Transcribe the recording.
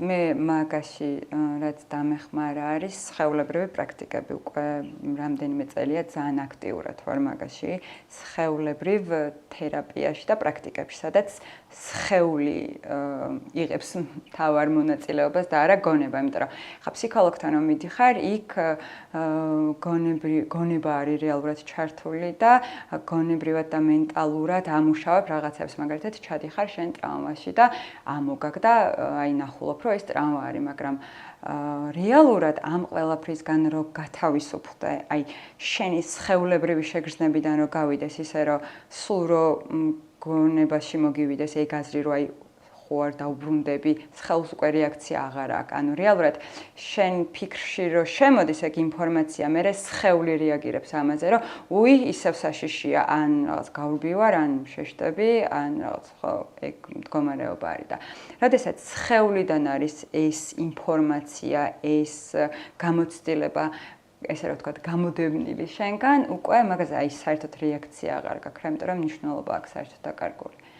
მე მაგაში რაც დამეხმარა არის სხეულებრივი პრაქტიკები უკვე რამდენიმე წელია ძალიან აქტიურად ვარ მაგაში სხეულებრივ თერაპიაში და პრაქტიკებში სადაც სხეული იღებს მთავარ მონაწილეობას და არა გონება იმიტომ რომ ხა ფსიქოლოგთან რომ მიდიხარ იქ გონება არის რეალურად ჩართული და გონებრივად და მენტალურად ამუშავებ რაღაცებს მაგალითად ჩადიხარ შენ ტრავმაში და ამოგაგდა აი ნახულობ რომ ეს ტრავმა არის მაგრამ რეალურად ამ ყველაფრისგან რო გათავისუფლდე აი შენი სხეულებრივი შეგრძნებიდან რო გავიდეს ისე რომ სულ რო გონებაში მოგივიდეს ეგ აზრი რომ აი ხო არ დაუბრუნდები სხეულს უკვე რეაქცია აღარ აქვს ანუ რეალურად შენ ფიქრში რო შემოდის ეგ ინფორმაცია მე სხეული რეაგირებს ამაზე რომ უი ისევ საშიშია ან რაღაც გავრბი ვარ ან შეშტები ან რაღაც ხო ეგ მდგომარეობა არის და როდესაც სხეულიდან არის ეს ინფორმაცია ეს გამოცდილება ესე რა ვთქვათ გამოდევნილი შენგან უკვე მაგაზე აი საერთოდ რეაქცია აღარ გაქვს იმიტომ რომ მნიშვნელობა აქვს საერთოდ დაკარგული